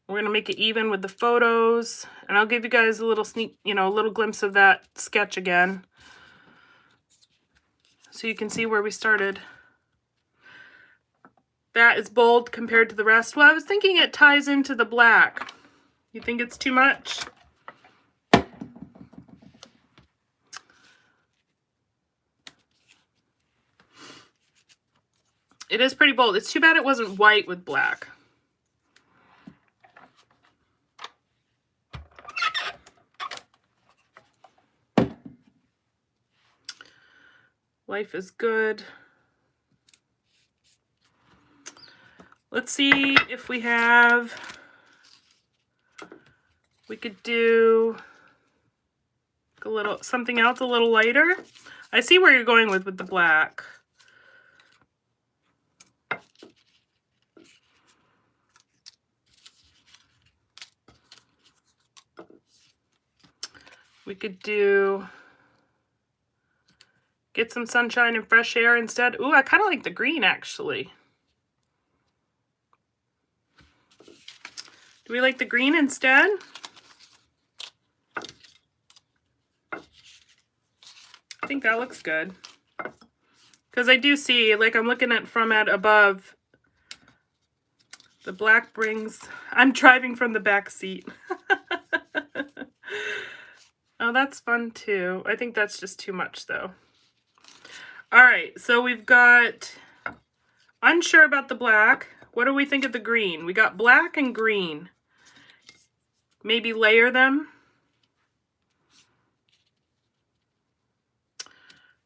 We're going to make it even with the photos, and I'll give you guys a little sneak, a little glimpse of that sketch again, so you can see where we started. That is bold compared to the rest. Well, I was thinking it ties into the black. You think it's too much? It is pretty bold. It's too bad it wasn't white with black. Life is good. Let's see if we could do a little something else a little lighter. I see where you're going with the black. We could get some sunshine and fresh air instead. Ooh, I kind of like the green, actually. Do we like the green instead? I think that looks good. Because I do see, like I'm looking at from above, the black brings... I'm driving from the back seat. Oh, that's fun too. I think that's just too much though. All right, so we've got unsure about the black. What do we think of the green? We got black and green. Maybe layer them.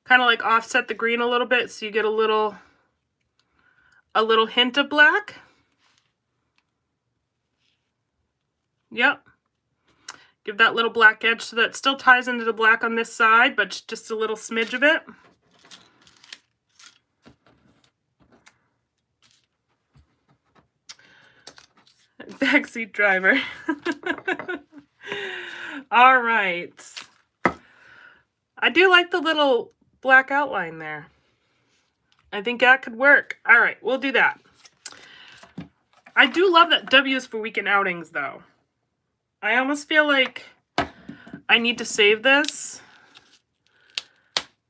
Kind of like offset the green a little bit so you get a little hint of black. Yep. Give that little black edge so that it still ties into the black on this side, but just a little smidge of it. Backseat driver. All right. I do like the little black outline there. I think that could work. All right, we'll do that. I do love that W is for weekend outings, though. I almost feel like I need to save this,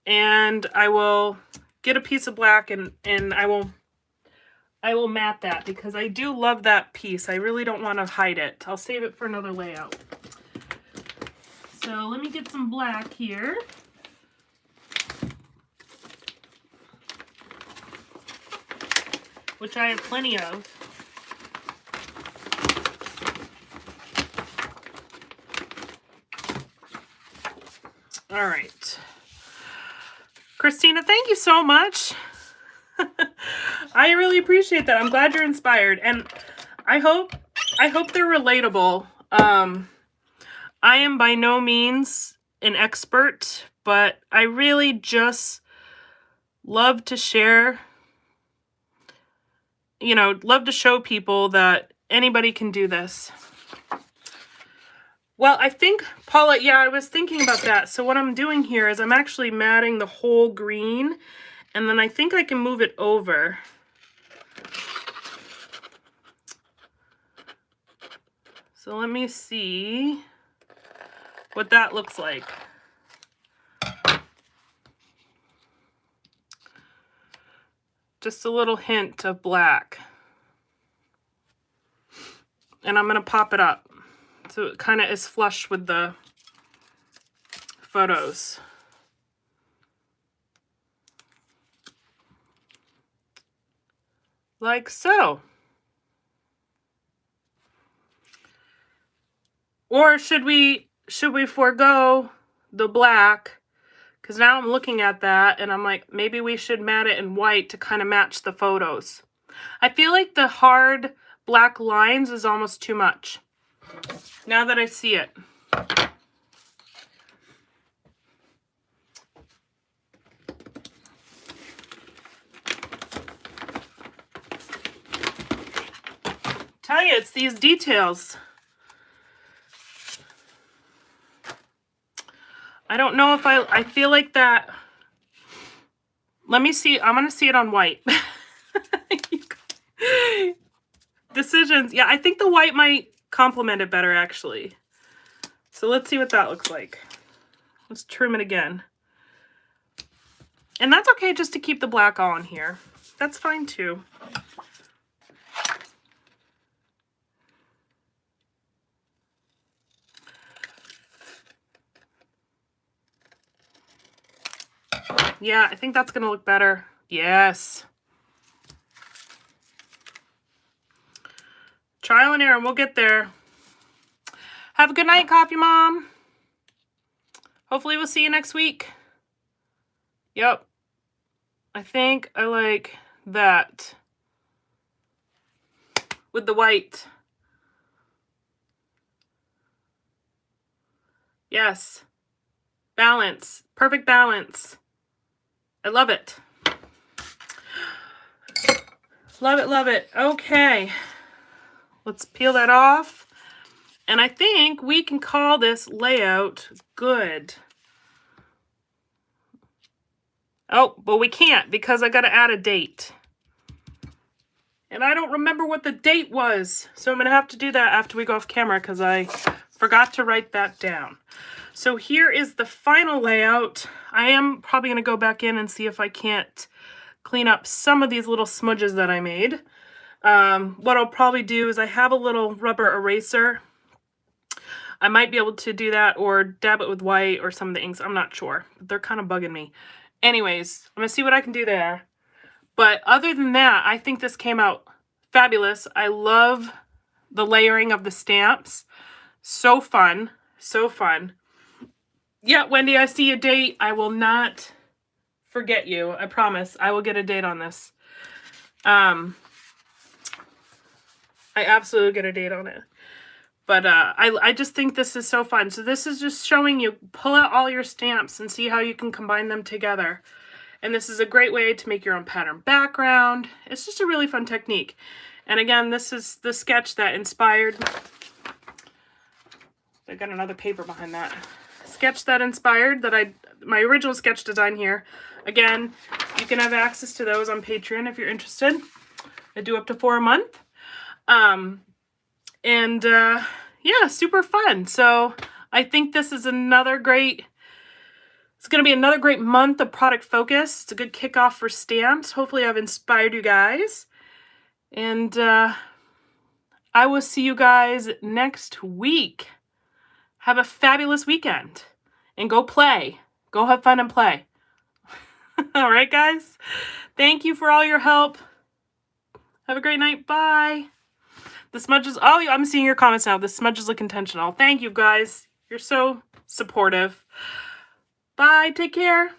and I will get a piece of black and I will matte that because I do love that piece. I really don't want to hide it. I'll save it for another layout. So let me get some black here. Which I have plenty of. All right. Christina, thank you so much. I really appreciate that. I'm glad you're inspired. And I hope they're relatable. I am by no means an expert, but I really just love to share, love to show people that anybody can do this. Well, I think, Paula, yeah, I was thinking about that. So what I'm doing here is I'm actually matting the whole green, and then I think I can move it over. So let me see what that looks like. Just a little hint of black. And I'm going to pop it up so it kind of is flush with the photos. Like so. Or should we forego the black? Because now I'm looking at that and I'm like, maybe we should matte it in white to kind of match the photos. I feel like the hard black lines is almost too much. Now that I see it. Tell you, it's these details. I don't know if I feel like that. Let me see. I'm going to see it on white. Decisions. Yeah, I think the white might complement it better, actually. So let's see what that looks like. Let's trim it again. And that's okay just to keep the black on here. That's fine too. Yeah, I think that's going to look better. Yes. Trial and error, we'll get there. Have a good night, Coffee Mom. Hopefully we'll see you next week. Yep. I think I like that with the white. Yes. Balance. Perfect balance. I love it. Love it, love it. Okay. Let's peel that off. And I think we can call this layout good. Oh, but we can't because I got to add a date. And I don't remember what the date was. So I'm going to have to do that after we go off camera because I forgot to write that down. So here is the final layout. I am probably going to go back in and see if I can't clean up some of these little smudges that I made. What I'll probably do is I have a little rubber eraser. I might be able to do that or dab it with white or some of the inks. I'm not sure. They're kind of bugging me. Anyways, I'm going to see what I can do there. But other than that, I think this came out fabulous. I love the layering of the stamps. So fun. So fun. Yeah, Wendy, I see a date. I will not forget you. I promise. I will get a date on this. I absolutely get a date on it. But I just think this is so fun. So this is just showing you, pull out all your stamps and see how you can combine them together. And this is a great way to make your own pattern background. It's just a really fun technique. And again, this is the sketch that inspired, I got another paper behind that. Sketch that inspired my original sketch design here. Again, you can have access to those on Patreon if you're interested. I do up to 4 a month. Yeah, super fun. So I think this is another great, it's going to be another great month of product focus. It's a good kickoff for stamps. Hopefully I've inspired you guys. And I will see you guys next week. Have a fabulous weekend. And go play. Go have fun and play. All right, guys? Thank you for all your help. Have a great night. Bye. The smudges, oh, I'm seeing your comments now. The smudges look intentional. Thank you, guys. You're so supportive. Bye. Take care.